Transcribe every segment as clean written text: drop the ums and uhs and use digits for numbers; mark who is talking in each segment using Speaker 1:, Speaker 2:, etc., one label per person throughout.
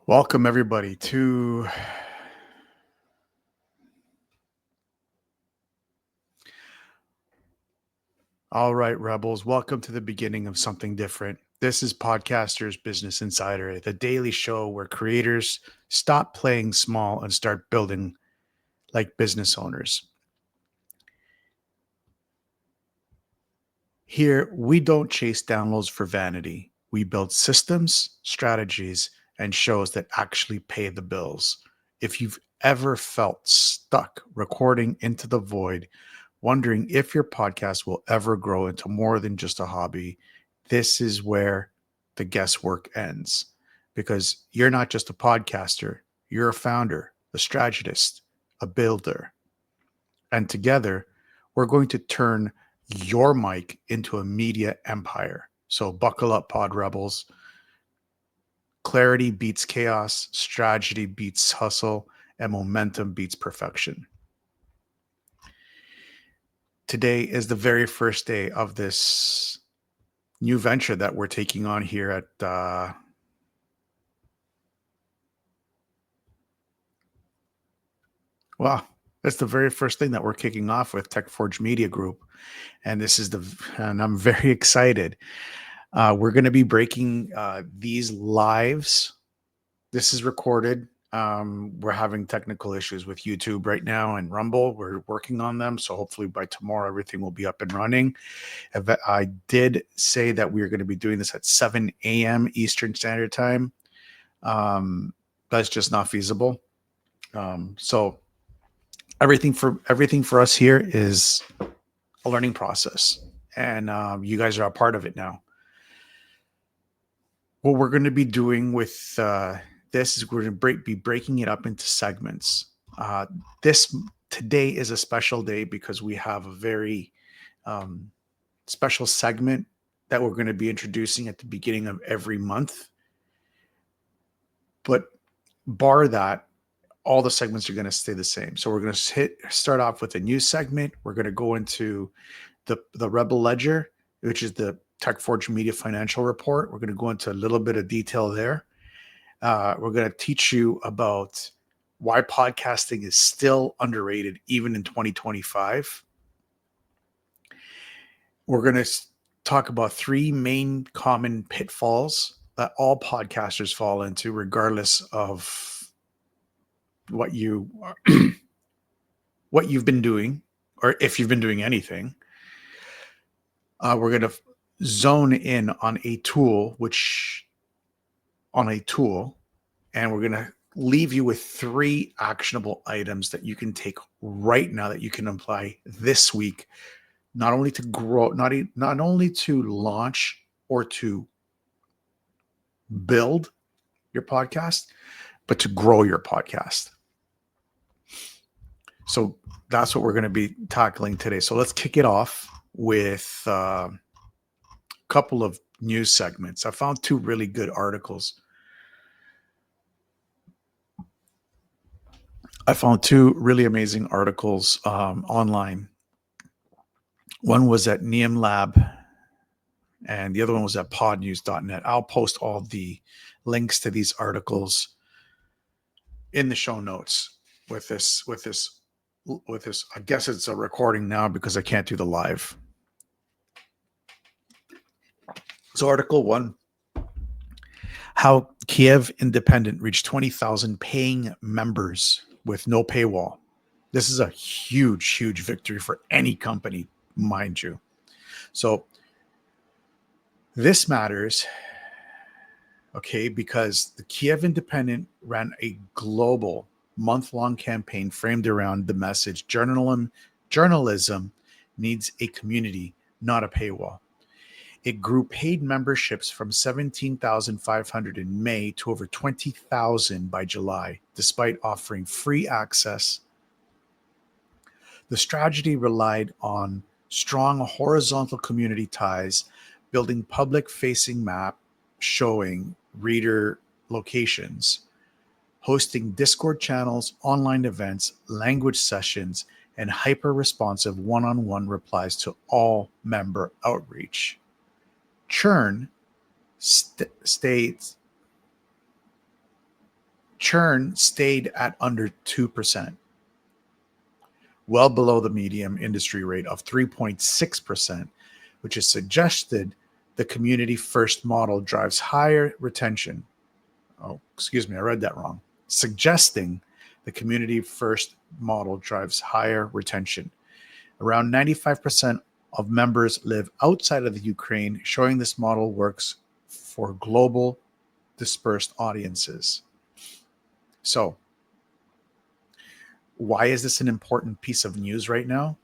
Speaker 1: Welcome, everybody, to All Right, Rebels. Welcome to the beginning of something different. This is Podcasters Business Insider, the daily show where creators stop playing small and start building like business owners. Here, we don't chase downloads for vanity. We build systems, strategies, and shows that actually pay the bills. If you've ever felt stuck recording into the void, wondering if your podcast will ever grow into more than just a hobby, this is where the guesswork ends. Because you're not just a podcaster, you're a founder, a strategist, a builder. And together, we're going to turn your mic into a media empire. So buckle up, Pod Rebels. Clarity beats chaos, strategy beats hustle, and momentum beats perfection. Today is the very first day of this new venture that we're taking on here at well, that's the very first thing that we're kicking off with TechForge Media Group, and I'm very excited. We're going to be breaking these lives. This is recorded. We're having technical issues with YouTube right now and Rumble. We're working on them, so hopefully by tomorrow everything will be up and running. I did say that we are going to be doing this at 7 a.m. Eastern Standard Time. That's just not feasible. So everything for us here is a learning process, and you guys are a part of it now. What we're going to be doing with this is we're going to be breaking it up into segments. This today is a special day because we have a very special segment that we're going to be introducing at the beginning of every month. But bar that, all the segments are going to stay the same. So we're going to start off with a new segment. We're going to go into the Rebel Ledger, which is the TechForge Media Financial Report. We're going to go into a little bit of detail there. We're going to teach you about why podcasting is still underrated even in 2025. We're going to talk about three main common pitfalls that all podcasters fall into, regardless of what you've been doing or if you've been doing anything. We're going to zone in on a tool, and we're going to leave you with three actionable items that you can take right now that you can apply this week, not only to grow, not only to launch or to build your podcast, but to grow your podcast. So that's what we're going to be tackling today. So let's kick it off with a couple of news segments. I found two really good articles. I found two really amazing articles online. One was at Neum Lab, and the other one was at podnews.net. I'll post all the links to these articles in the show notes with this. I guess it's a recording now because I can't do the live. So article one, how Kiev Independent reached 20,000 paying members with no paywall. This is a huge, huge victory for any company, mind you. So this matters, okay, because the Kiev Independent ran a global month-long campaign framed around the message journalism needs a community, not a paywall. It grew paid memberships from 17,500 in May to over 20,000 by July, despite offering free access. The strategy relied on strong horizontal community ties, building public-facing map showing reader locations, hosting Discord channels, online events, language sessions, and hyper-responsive one-on-one replies to all member outreach. Churn stayed Churn stayed at under 2%, well below the median industry rate of 3.6%, which is suggested the community first model drives higher retention. Oh, excuse me, I read that wrong. Suggesting the community first model drives higher retention. Around 95% of members live outside of the Ukraine, showing this model works for global dispersed audiences. So, why is this an important piece of news right now?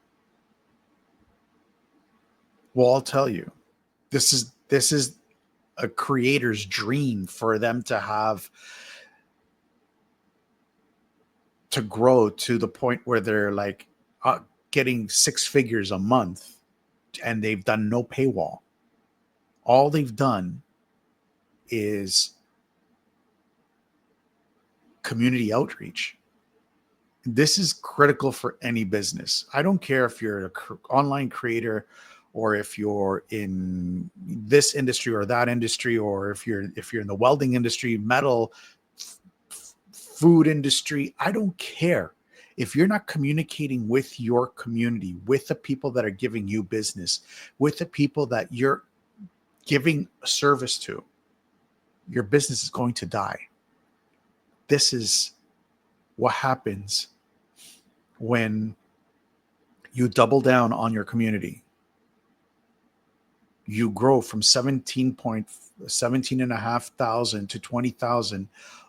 Speaker 1: Well, I'll tell you. This is a creator's dream for them to have to grow to the point where they're like getting six figures a month, and they've done no paywall. All they've done is community outreach. This is critical for any business. I don't care if you're an online creator, or if you're in this industry or that industry, or if you're in the welding industry, metal, food industry. I don't care. If you're not communicating with your community, with the people that are giving you business, with the people that you're giving service to, your business is going to die. This is what happens when you double down on your community. You grow from 17,500 to 20,000,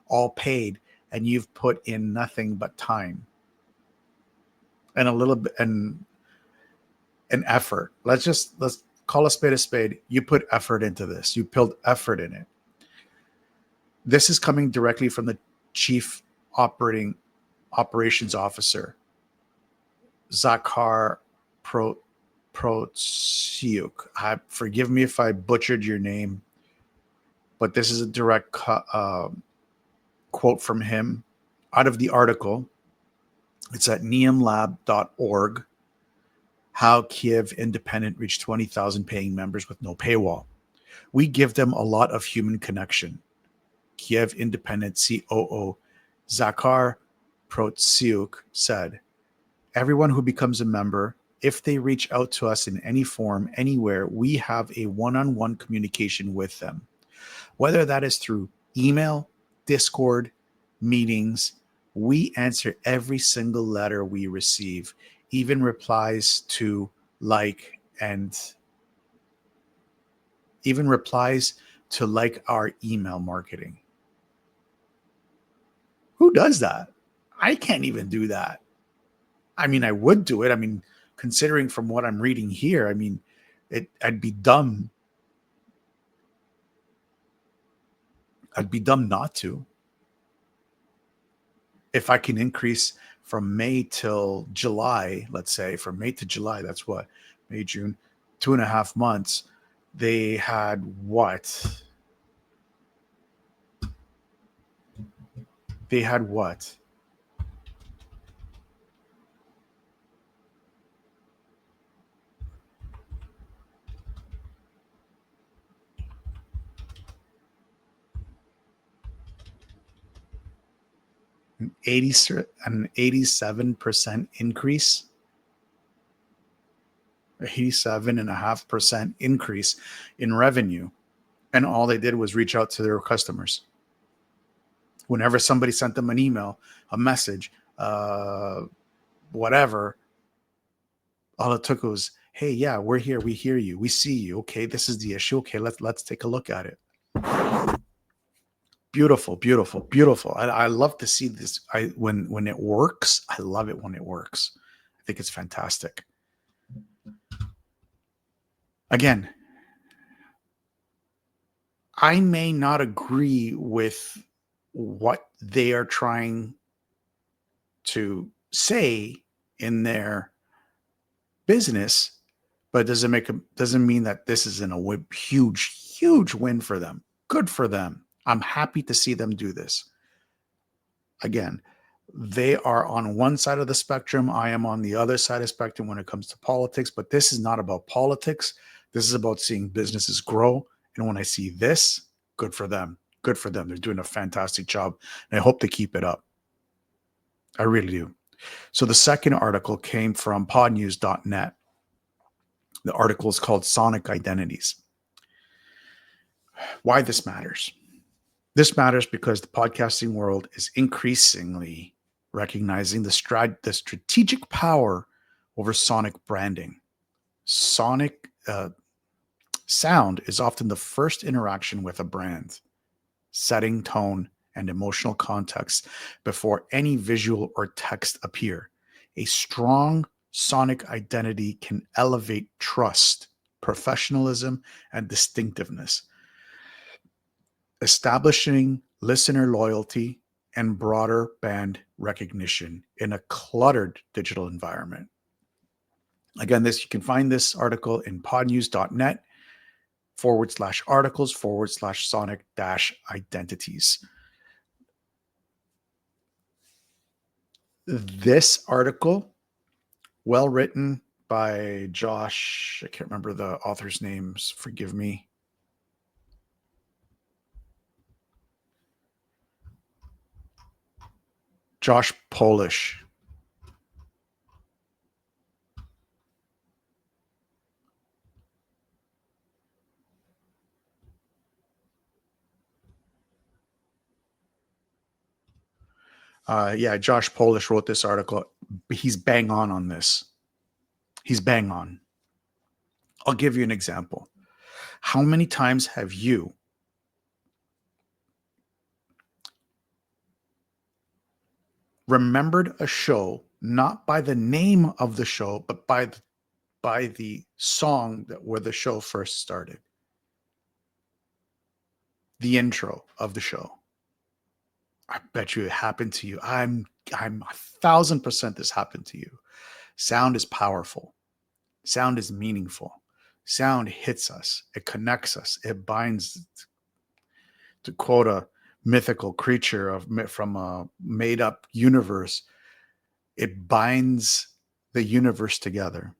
Speaker 1: all paid, and you've put in nothing but time and a little bit and effort. Let's call a spade a spade. You put effort into this. You put effort in it. This is coming directly from the chief operations officer, Zakhar Protsiuk. Forgive me if I butchered your name, but this is a direct quote from him out of the article. It's at neumlab.org. How Kiev Independent reached 20,000 paying members with no paywall. We give them a lot of human connection. Kiev Independent COO Zakhar Protsiuk said, everyone who becomes a member, if they reach out to us in any form, anywhere, we have a one-on-one communication with them. Whether that is through email, Discord, meetings, we answer every single letter we receive, even replies to our email marketing. Who does that? I can't even do that. I mean, I would do it. I mean, considering from what I'm reading here, I mean, I'd be dumb. I'd be dumb not to. If I can increase from May till July, let's say from May to July, that's what? May, June, 2.5 months. They had what? They had what? An 87% increase, 87.5% increase in revenue. And all they did was reach out to their customers. Whenever somebody sent them an email, a message, whatever, all it took was, hey, yeah, we're here. We hear you. We see you. Okay, this is the issue. Okay, let's take a look at it. Beautiful, beautiful, beautiful. I love to see this. When it works, I love it when it works. I think it's fantastic. Again, I may not agree with what they are trying to say in their business, but doesn't mean that this isn't a huge win for them. Good for them. I'm happy to see them do this. Again, they are on one side of the spectrum. I am on the other side of the spectrum when it comes to politics, but this is not about politics. This is about seeing businesses grow. And when I see this, good for them. Good for them. They're doing a fantastic job. And I hope they keep it up. I really do. So the second article came from podnews.net. The article is called Sonic Identities. Why this matters? This matters because the podcasting world is increasingly recognizing the strategic power over sonic branding. Sonic sound is often the first interaction with a brand, setting tone and emotional context before any visual or text appear. A strong sonic identity can elevate trust, professionalism, and distinctiveness, establishing listener loyalty and broader brand recognition in a cluttered digital environment. Again, you can find this article in podnews.net /articles/sonic identities. This article, well written by Josh, I can't remember the author's names, forgive me. Josh Polish. Josh Polish wrote this article. He's bang on this. He's bang on. I'll give you an example. How many times have you remembered a show not by the name of the show, but by the song where the show first started? The intro of the show. I bet you it happened to you. I'm 1,000% this happened to you. Sound is powerful. Sound is meaningful. Sound hits us. It connects us. It binds. To quote a mythical creature from a made-up universe, it binds the universe together.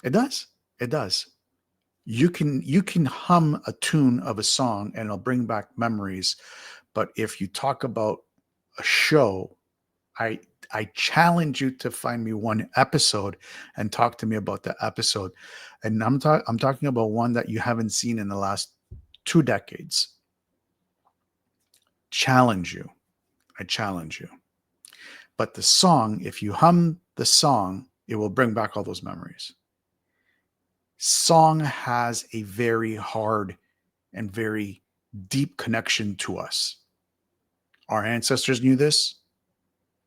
Speaker 1: It does. It does. You can hum a tune of a song and it'll bring back memories. But if you talk about a show, I challenge you to find me one episode and talk to me about the episode. And I'm talking about one that you haven't seen in the last 2 decades. I challenge you. But the song, if you hum the song, it will bring back all those memories. Song has a very hard and very deep connection to us. Our ancestors knew this.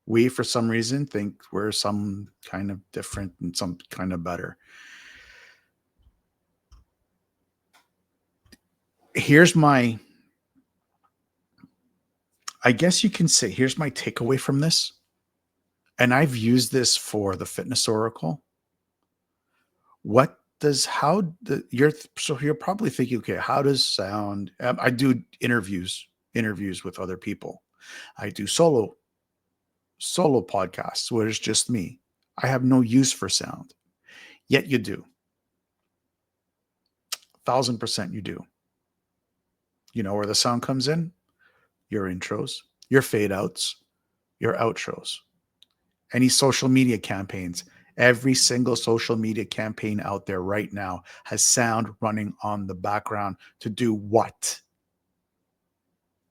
Speaker 1: We, for some reason, think we're some kind of different and some kind of better. Here's my, I guess you can say, here's my takeaway from this. And I've used this for the Fitness Oracle. You're probably thinking, okay, how does sound? I do interviews with other people. I do solo podcasts where it's just me. I have no use for sound, yet you do. 1,000% you do. You know where the sound comes in? Your intros, your fade outs, your outros, any social media campaigns. Every single social media campaign out there right now has sound running on the background to do what?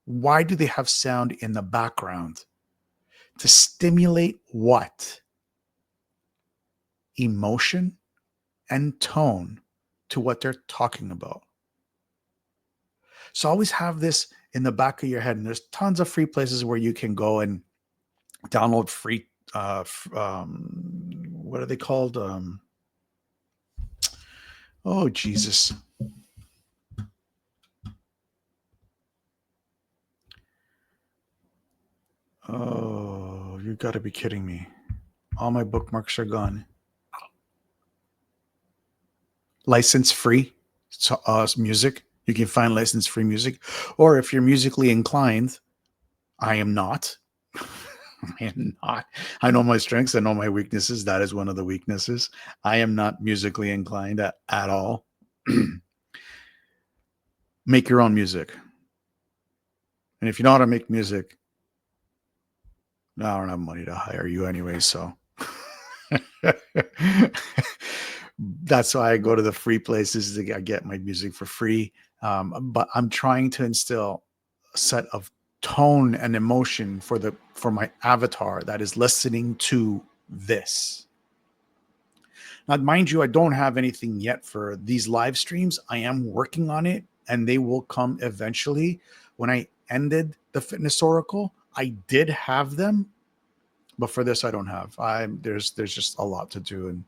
Speaker 1: Why do they have sound in the background? To stimulate what? Emotion and tone to what they're talking about. So always have this in the back of your head. And there's tons of free places where you can go and download free, what are they called? Oh, Jesus. Oh, you got to be kidding me. All my bookmarks are gone. License free music. You can find license free music. Or if you're musically inclined, I am not. I am not. I know my strengths. I know my weaknesses. That is one of the weaknesses. I am not musically inclined at all. make your own music. And if you know how to make music, I don't have money to hire you anyway. So that's why I go to the free places to get my music for free. But I'm trying to instill a set of tone and emotion for my avatar that is listening to this. Now, mind you, I don't have anything yet for these live streams. I am working on it, and they will come eventually. When I ended the Fitness Oracle, I did have them, but for this, I don't have. There's just a lot to do, and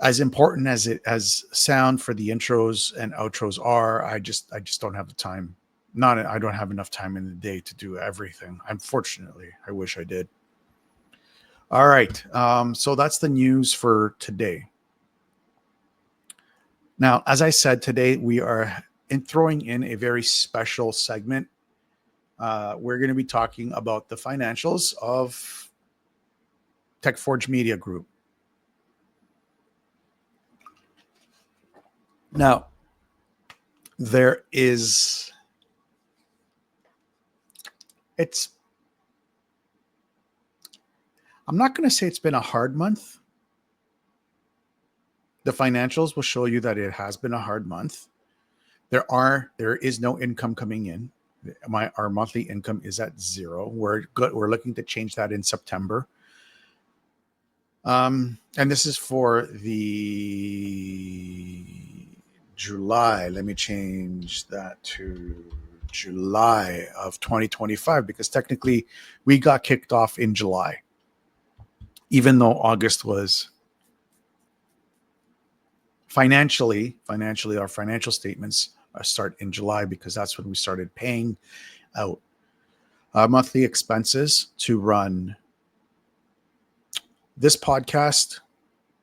Speaker 1: as important as sound for the intros and outros are, I just don't have the time. I don't have enough time in the day to do everything. Unfortunately, I wish I did. All right. So that's the news for today. Now, as I said, today we are throwing in a very special segment. We're going to be talking about the financials of TechForge Media Group. Now, I'm not going to say it's been a hard month. The financials will show you that it has been a hard month. There is no income coming in. Our monthly income is at zero. We're looking to change that in September. And this is for the July. Let me change that to July of 2025, because technically we got kicked off in July, even though August was financially our financial statements start in July, because that's when we started paying out monthly expenses to run this podcast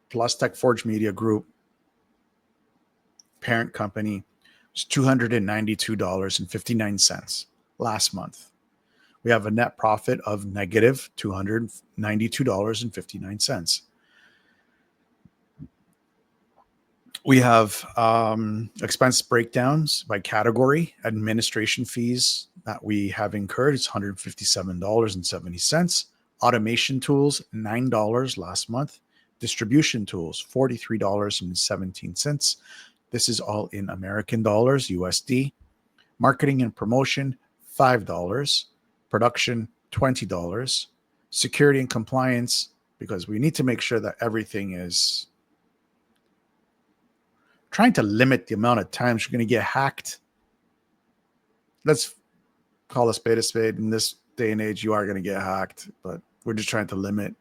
Speaker 1: plus TechForge Media Group parent company. It's $292.59 last month. We have a net profit of negative $292.59. We have expense breakdowns by category. Administration fees that we have incurred is $157.70. Automation tools, $9 last month. Distribution tools, $43.17. This is all in American dollars, USD. Marketing and promotion, $5. Production, $20. Security and compliance, because we need to make sure that everything is trying to limit the amount of times you're going to get hacked. Let's call a spade a spade. In this day and age, you are going to get hacked, but we're just trying to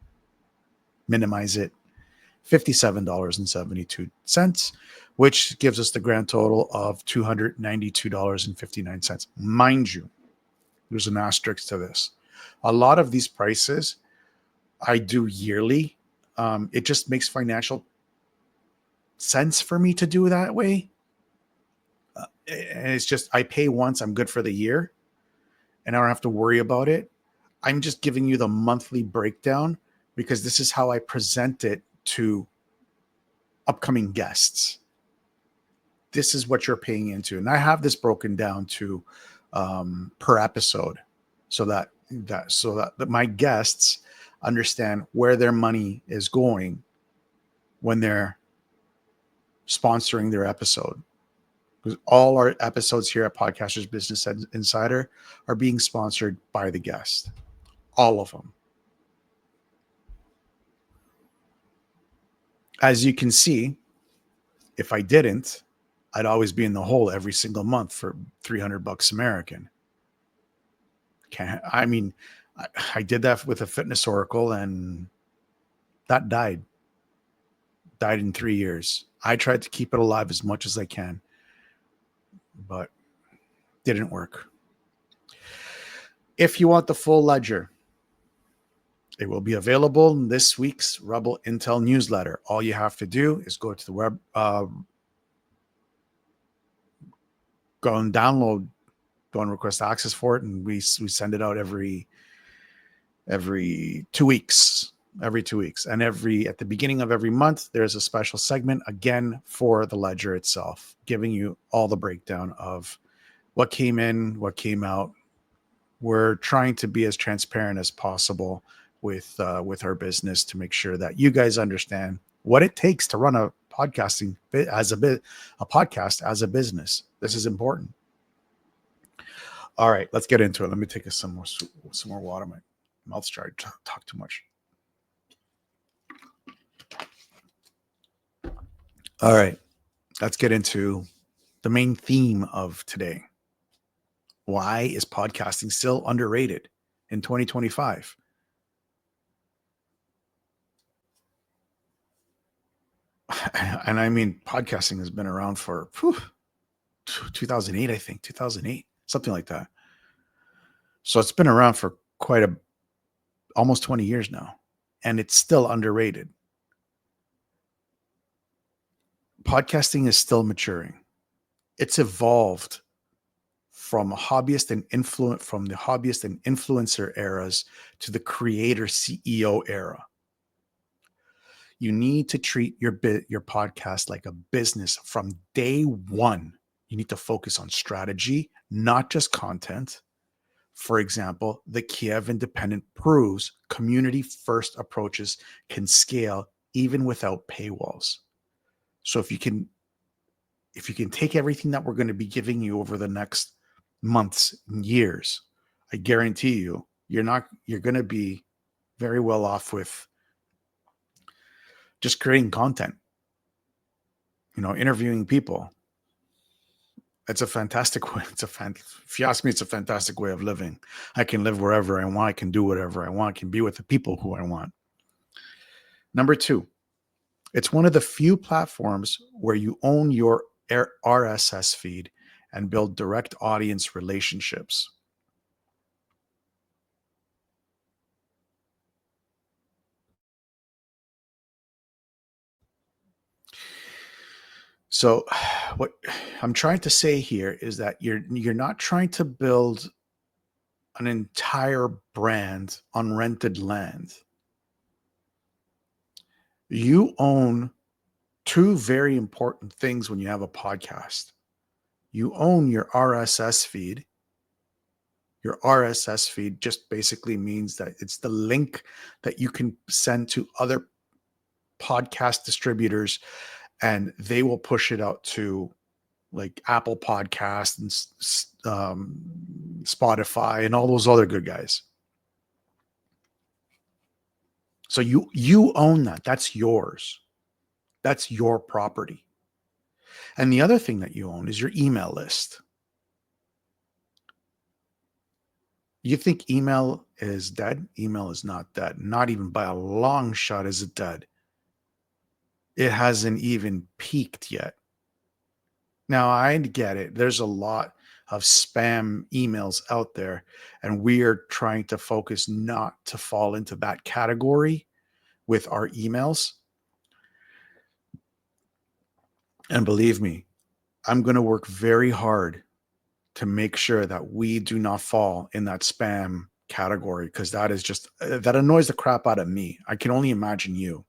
Speaker 1: minimize it. $57.72, which gives us the grand total of $292.59. Mind you, there's an asterisk to this. A lot of these prices I do yearly. It just makes financial sense for me to do that way. And it's just, I pay once, I'm good for the year, and I don't have to worry about it. I'm just giving you the monthly breakdown because this is how I present it to upcoming guests. This is what you're paying into. And I have this broken down to per episode so that my guests understand where their money is going when they're sponsoring their episode. Because all our episodes here at Podcasters Business Insider are being sponsored by the guest. All of them. As you can see, if I didn't, I'd always be in the hole every single month for $300 American. I did that with a Fitness Oracle, and that died in 3 years. I tried to keep it alive as much as I can, but didn't work. If you want the full ledger, it will be available in this week's Rebel Intel newsletter. All you have to do is go to the web, go and download, go and request access for it, and we send it out every 2 weeks. every 2 weeks. And at the beginning of every month, there's a special segment again for the ledger itself, giving you all the breakdown of what came in, what came out. We're trying to be as transparent as possible with our business to make sure that you guys understand what it takes to run a podcasting as a podcast as a business. This is important. All right, let's get into it. Let me take some more water. My mouth's dry. Talk too much. All right, let's get into the main theme of today. Why is podcasting still underrated in 2025? And I mean, podcasting has been around for 2008, I think, 2008, something like that. So it's been around for almost 20 years now, and it's still underrated. Podcasting is still maturing. It's evolved from the hobbyist and influencer eras to the creator CEO era. You need to treat your podcast like a business from day one. You need to focus on strategy, not just content. For example, the Kiev Independent proves community-first approaches can scale even without paywalls. So if you can take everything that we're going to be giving you over the next months and years, I guarantee you, you're going to be very well off with just creating content, interviewing people. It's a fantastic way. If you ask me, it's a fantastic way of living. I can live wherever I want. I can do whatever I want. I can be with the people who I want. Number 2, it's one of the few platforms where you own your RSS feed and build direct audience relationships. So what I'm trying to say here is that you're not trying to build an entire brand on rented land. You own 2 very important things when you have a podcast. You own your RSS feed. Your RSS feed just basically means that it's the link that you can send to other podcast distributors, and they will push it out to like Apple Podcasts and Spotify and all those other good guys. So you own that. That's yours. That's your property. And the other thing that you own is your email list. You think email is dead? Email is not dead. Not even by a long shot is it dead. It hasn't even peaked yet. Now, I get it. There's a lot of spam emails out there, and we are trying to focus not to fall into that category with our emails. And believe me, I'm going to work very hard to make sure that we do not fall in that spam category, because that is just, that annoys the crap out of me. I can only imagine you.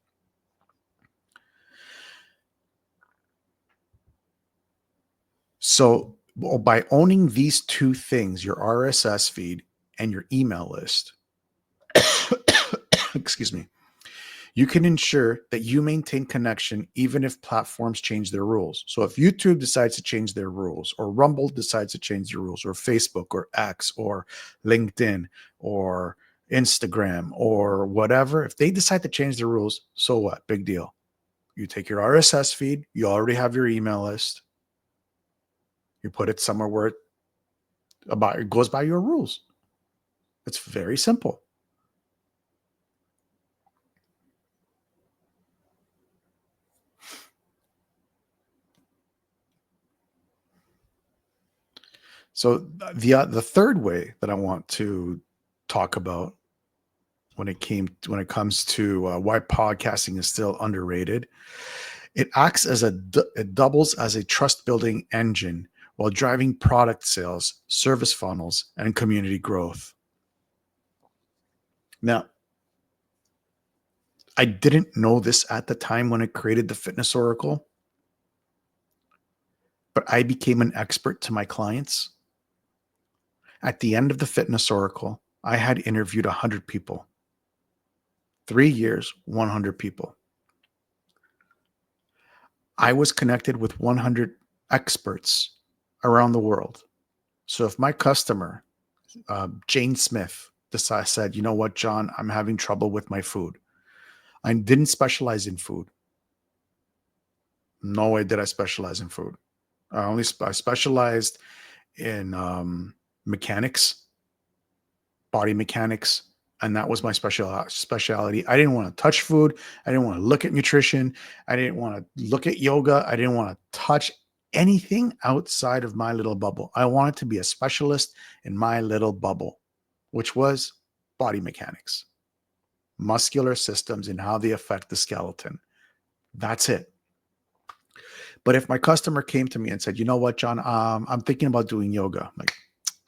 Speaker 1: So by owning these 2 things, your RSS feed and your email list, excuse me, you can ensure that you maintain connection even if platforms change their rules. So if YouTube decides to change their rules, or Rumble decides to change their rules, or Facebook or X or LinkedIn or Instagram or whatever, if they decide to change the rules, so what? Big deal. You take your RSS feed, you already have your email list, you put it somewhere where it goes by your rules. It's very simple. So the third way that I want to talk about when it comes to why podcasting is still underrated, it doubles as a trust building engine while driving product sales, service funnels, and community growth. Now, I didn't know this at the time when I created the Fitness Oracle, but I became an expert to my clients. At the end of the Fitness Oracle, I had interviewed 100 people. 3 years, 100 people. I was connected with 100 experts around the world. So if my customer, Jane Smith, said, you know what, John, I'm having trouble with my food. I didn't specialize in food. No way did I specialize in food. I specialized in mechanics, body mechanics, and that was my specialty. I didn't want to touch food. I didn't want to look at nutrition. I didn't want to look at yoga. I didn't want to touch anything outside of my little bubble. I wanted to be a specialist in my little bubble, which was body mechanics, muscular systems, and how they affect the skeleton. That's it. But if my customer came to me and said, you know what, John, I'm thinking about doing yoga. I'm like,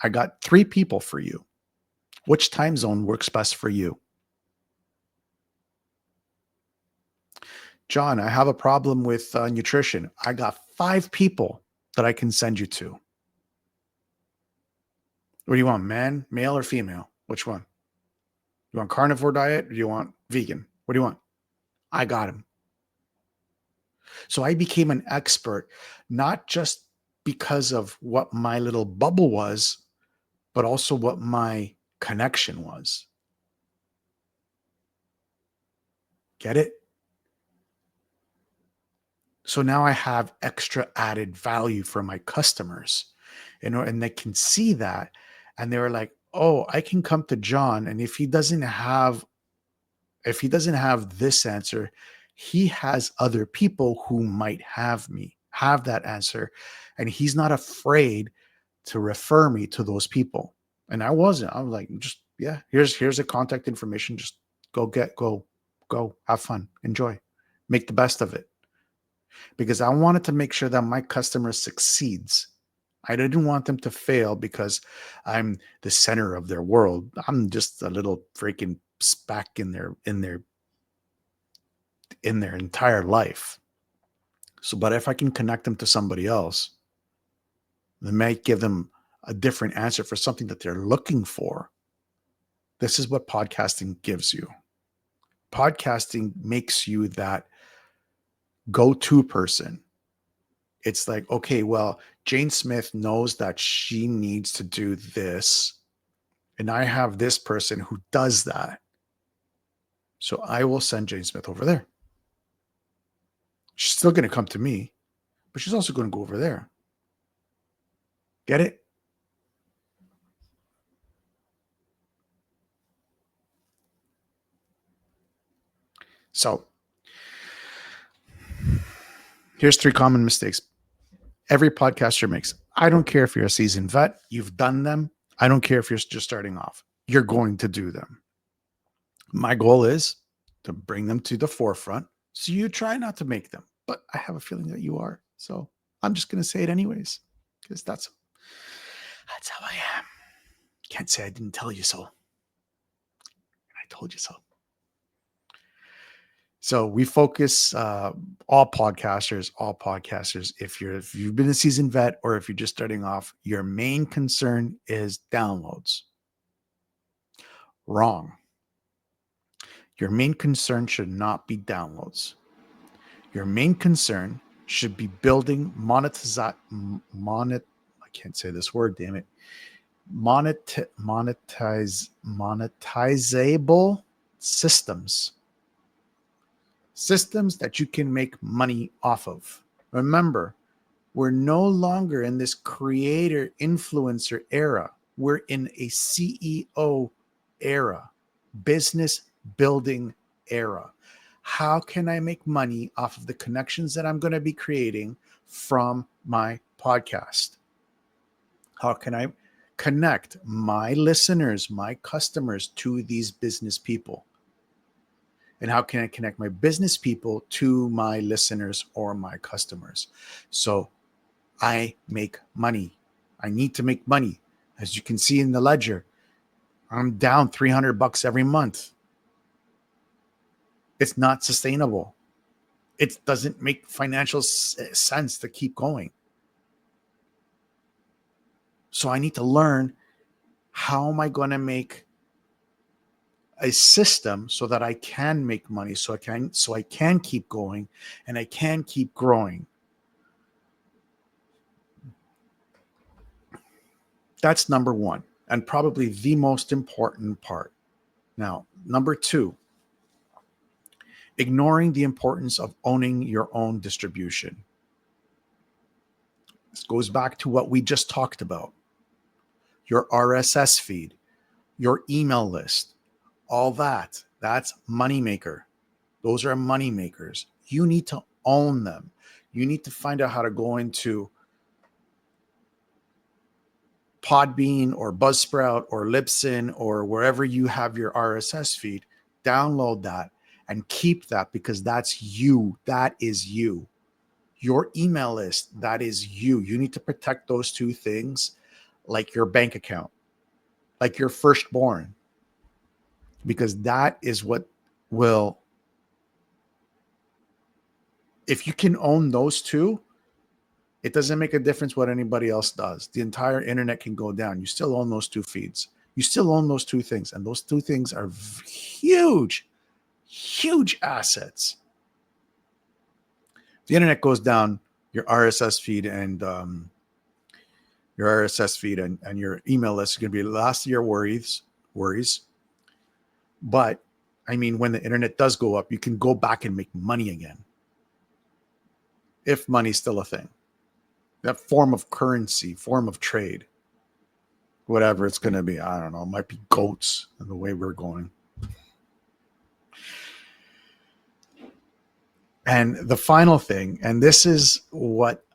Speaker 1: I got 3 people for you. Which time zone works best for you? John, I have a problem with nutrition. I got 5 people that I can send you to. What do you want, male or female? Which one? You want carnivore diet or do you want vegan? What do you want? I got him. So I became an expert, not just because of what my little bubble was, but also what my connection was. Get it? So now I have extra added value for my customers, and they can see that. And they were like, oh, I can come to John. And if he doesn't have this answer, he has other people who might have that answer. And he's not afraid to refer me to those people. And I wasn't. I was like, just, yeah, here's the contact information. Just go, have fun, enjoy, make the best of it. Because I wanted to make sure that my customer succeeds. I didn't want them to fail because I'm the center of their world. I'm just a little freaking speck in their entire life. So, but if I can connect them to somebody else, they might give them a different answer for something that they're looking for. This is what podcasting gives you. Podcasting makes you that go-to person. It's like, okay, well, Jane Smith knows that she needs to do this, and I have this person who does that. So I will send Jane Smith over there. She's still going to come to me, but she's also going to go over there. Get it? So here's 3 common mistakes every podcaster makes. I don't care if you're a seasoned vet, you've done them. I don't care if you're just starting off. You're going to do them. My goal is to bring them to the forefront. So you try not to make them, but I have a feeling that you are. So I'm just going to say it anyways, because that's how I am. Can't say I didn't tell you so. I told you so. So we focus all podcasters. If you've been a seasoned vet or if you're just starting off, your main concern is downloads. Wrong. Your main concern should not be downloads. Your main concern should be building monetizable systems that you can make money off of. Remember, we're no longer in this creator influencer era. We're in a CEO era, business building era. How can I make money off of the connections that I'm going to be creating from my podcast? How can I connect my listeners, my customers to these business people? And how can I connect my business people to my listeners or my customers? So I make money. I need to make money. As you can see in the ledger, I'm down $300 every month. It's not sustainable. It doesn't make financial sense to keep going. So I need to learn, how am I going to make a system so that I can make money, so I can keep going and I can keep growing. That's number one, and probably the most important part. Now, number two, ignoring the importance of owning your own distribution. This goes back to what we just talked about. Your RSS feed, your email list, all that's moneymaker. Those are money makers. You need to own them. You need to find out how to go into Podbean or Buzzsprout or Libsyn or wherever you have your RSS feed, download that and keep that, because that's you. That is you. Your email list, that is you. You need to protect those two things like your bank account, like your firstborn, because that is what will, if you can own those two, it doesn't make a difference what anybody else does. The entire internet can go down. You still own those two feeds. You still own those two things. And those two things are huge, huge assets. If the internet goes down, your RSS feed and your email list is going to be the last of your worries. But I mean, when the internet does go up, you can go back and make money again. If money's still a thing. That form of currency, form of trade, whatever it's going to be. I don't know. It might be goats in the way we're going. And the final thing, and this is what,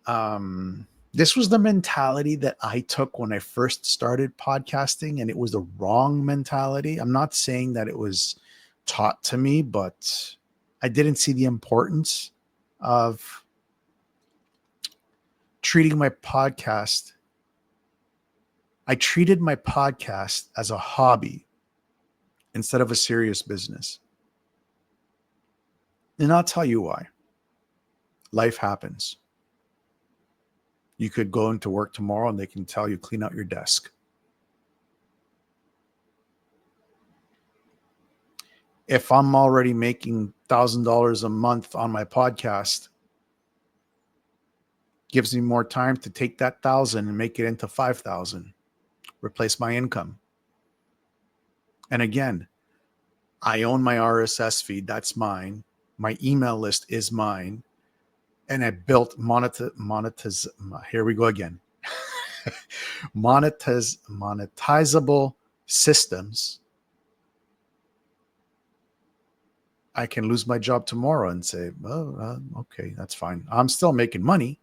Speaker 1: this was the mentality that I took when I first started podcasting, and it was the wrong mentality. I'm not saying that it was taught to me, but I didn't see the importance of treating my podcast. I treated my podcast as a hobby instead of a serious business. And I'll tell you why. Life happens. You could go into work tomorrow and they can tell you, clean out your desk. If I'm already making $1,000 a month on my podcast, gives me more time to take that 1,000 and make it into 5,000, replace my income. And again, I own my RSS feed. That's mine. My email list is mine. And I built here we go again. Monetizable systems. I can lose my job tomorrow and say, oh, okay, that's fine. I'm still making money.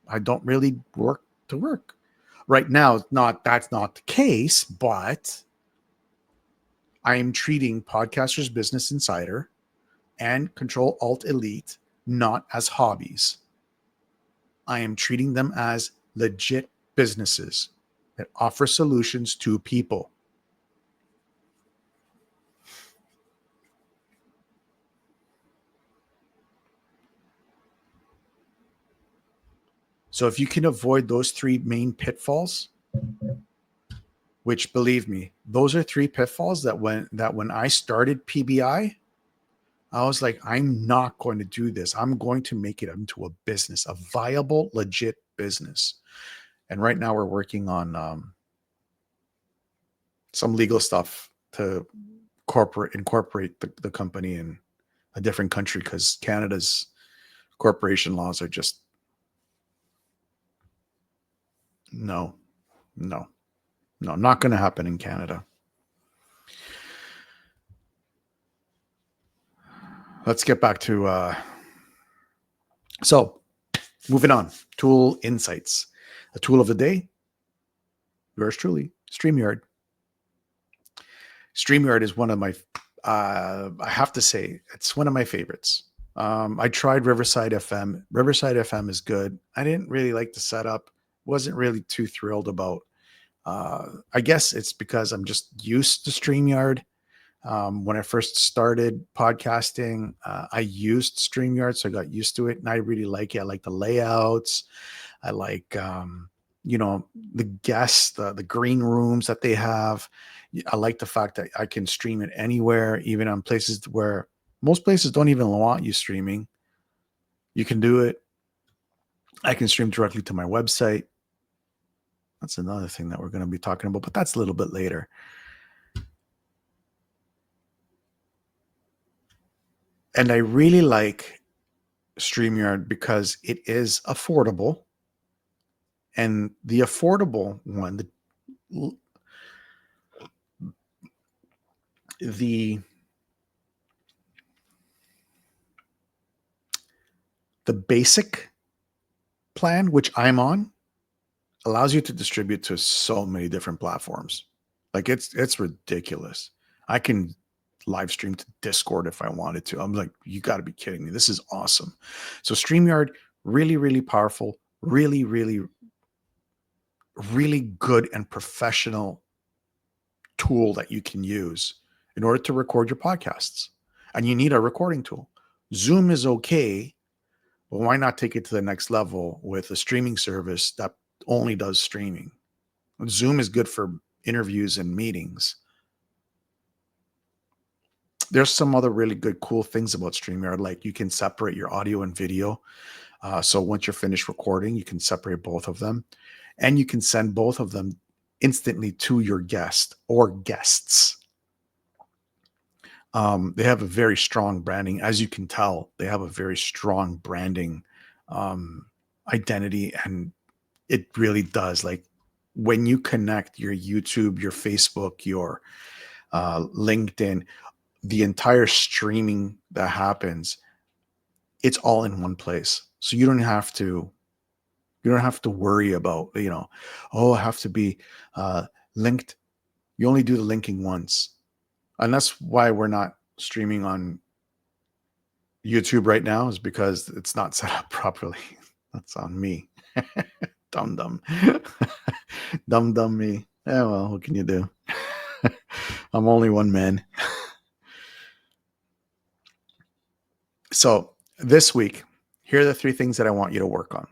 Speaker 1: I don't really work to work. Right now, that's not the case, but I am treating Podcasters Business Insider and Control Alt Elite not as hobbies. I am treating them as legit businesses that offer solutions to people. So if you can avoid those three main pitfalls, which believe me, those are three pitfalls that when I started PBI, I was like, I'm not going to do this. I'm going to make it into a business, a viable, legit business. And right now we're working on some legal stuff to incorporate the company in a different country, because Canada's corporation laws are just no, not going to happen in Canada. Let's get back to so moving on. Tool insights. A tool of the day. Yours truly, StreamYard. StreamYard is one of my, I have to say, it's one of my favorites. I tried Riverside FM. Riverside FM is good. I didn't really like the setup. Wasn't really too thrilled about. I guess it's because I'm just used to StreamYard. When I first started podcasting, I used StreamYard, so I got used to it, and I really like it. I like the layouts. I like, the guests, the green rooms that they have. I like the fact that I can stream it anywhere, even on places where most places don't even want you streaming. You can do it. I can stream directly to my website. That's another thing that we're going to be talking about, but that's a little bit later. And I really like StreamYard because it is affordable. And the affordable one, the basic plan, which I'm on, allows you to distribute to so many different platforms. Like it's ridiculous. I can live stream to Discord if I wanted to. I'm like, you got to be kidding me. This is awesome. So StreamYard, really, really powerful, really, really, really good and professional tool that you can use in order to record your podcasts. And you need a recording tool. Zoom is okay, but why not take it to the next level with a streaming service that only does streaming? Zoom is good for interviews and meetings. There's some other really good, cool things about StreamYard, like you can separate your audio and video. So once you're finished recording, you can separate both of them, and you can send both of them instantly to your guest or guests. They have a very strong branding. As you can tell, they have a very strong branding identity, and it really does. Like when you connect your YouTube, your Facebook, your LinkedIn, the entire streaming that happens, it's all in one place. So you don't have to worry about, I have to be linked. You only do the linking once. And that's why we're not streaming on YouTube right now, is because it's not set up properly. That's on me. Dumb. Dumb me. Yeah, well, what can you do? I'm only one man. So this week, here are the 3 things that I want you to work on.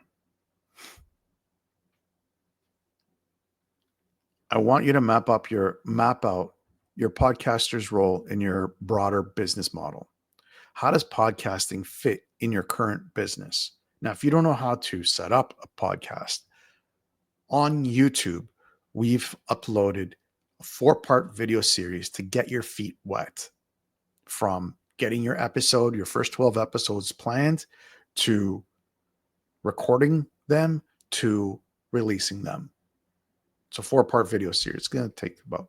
Speaker 1: I want you to map out your podcaster's role in your broader business model. How does podcasting fit in your current business? Now, if you don't know how to set up a podcast, on YouTube, we've uploaded a 4-part video series to get your feet wet, from getting your first 12 episodes planned, to recording them, to releasing them. It's a 4-part video series. It's going to take about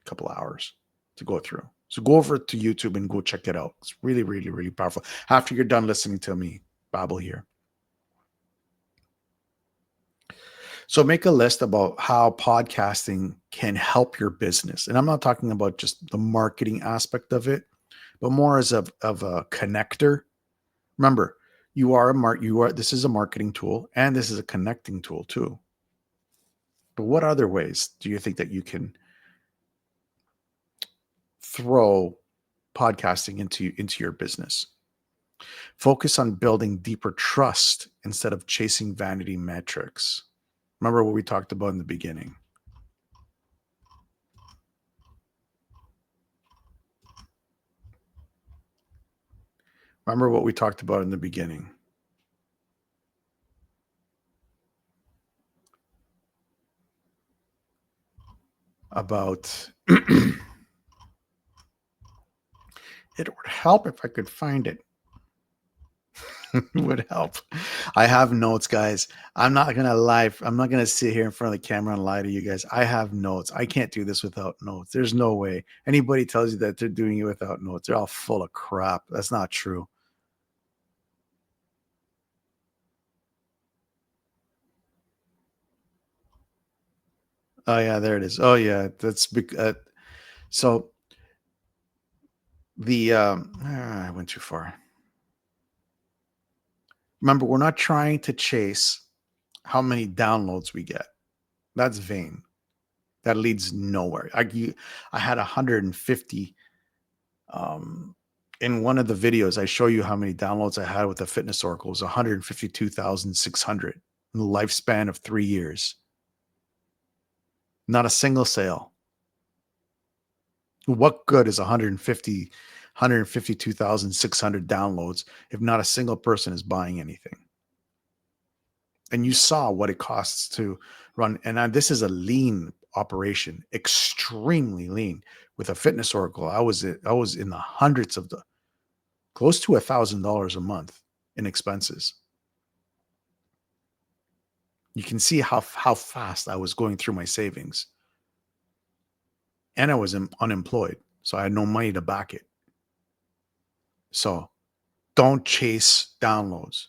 Speaker 1: a couple hours to go through. So go over to YouTube and go check it out. It's really, really, really powerful. After you're done listening to me babble here. So make a list about how podcasting can help your business. And I'm not talking about just the marketing aspect of it, but more as of a connector. Remember, this is a marketing tool, and this is a connecting tool too. But what other ways do you think that you can throw podcasting into your business? Focus on building deeper trust instead of chasing vanity metrics. Remember what we talked about in the beginning. Remember what we talked about in the beginning. About it would help if I could find it. It would help. I have notes, guys. I'm not gonna sit here in front of the camera and lie to you guys. I have notes. I can't do this without notes. There's no way. Anybody tells you that they're doing it without notes, they're all full of crap. That's not true. Oh yeah, there it is. Oh yeah, that's so the I went too far. Remember, we're not trying to chase how many downloads we get. That's vain. That leads nowhere. I had 150 In one of the videos, I show you how many downloads I had with the Fitness Oracle. It was 152,600 in the lifespan of 3 years. Not a single sale. What good is 152,600 downloads if not a single person is buying anything? And you saw what it costs to run. And this is a lean operation, extremely lean. With a Fitness Oracle, I was in the hundreds of close to $1,000 a month in expenses. You can see how fast I was going through my savings. And I was unemployed, so I had no money to back it. So don't chase downloads.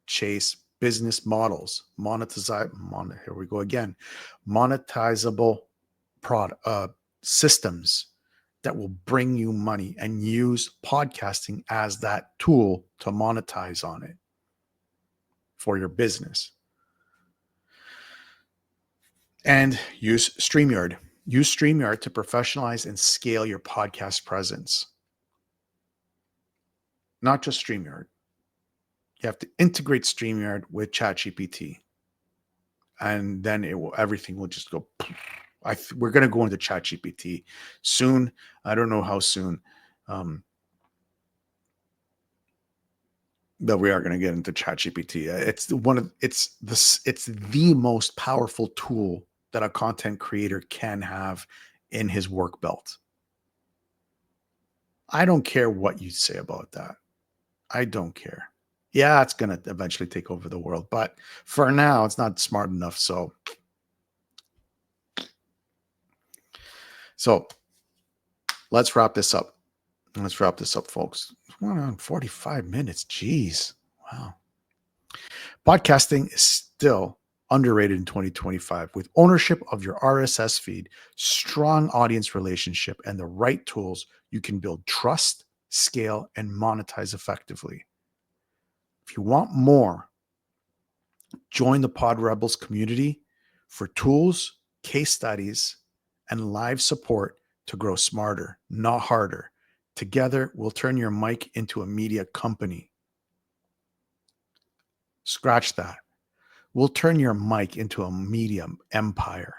Speaker 1: Chase business models. Here we go again. Monetizable systems that will bring you money, and use podcasting as that tool to monetize on it for your business. And use StreamYard. Use StreamYard to professionalize and scale your podcast presence. Not just StreamYard. You have to integrate StreamYard with ChatGPT. And then everything will just go. We're going to go into ChatGPT soon. I don't know how soon. That we are going to get into ChatGPT. It's the most powerful tool that a content creator can have in his work belt. I don't care what you say about that. I don't care. Yeah, it's going to eventually take over the world, but for now, it's not smart enough. So let's wrap this up. Folks. 45 minutes. Jeez. Wow. Podcasting is still underrated in 2025. With ownership of your RSS feed, strong audience relationship, and the right tools, you can build trust, scale, and monetize effectively. If you want more, join the Pod Rebels community for tools, case studies, and live support to grow smarter, not harder. Together, we'll turn your mic into a media company. Scratch that. We'll turn your mic into a media empire.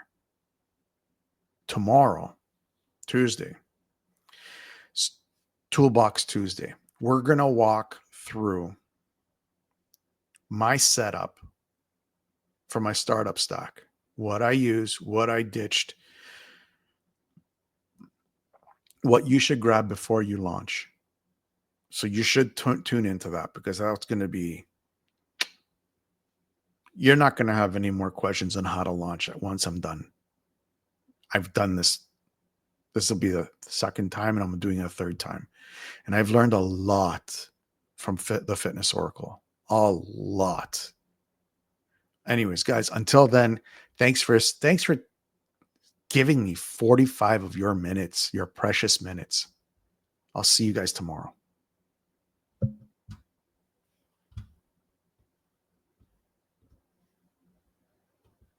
Speaker 1: Tomorrow, Tuesday, Toolbox Tuesday, we're going to walk through my setup for my startup stack. What I use, what I ditched, what you should grab before you launch. So you should tune into that, because that's going to be, you're not going to have any more questions on how to launch it once I'm done. I've done this. This will be the second time, and I'm doing it a third time. And I've learned a lot from the Fitness Oracle. A lot. Anyways, guys, until then, thanks for giving me 45 of your minutes, your precious minutes. I'll see you guys tomorrow.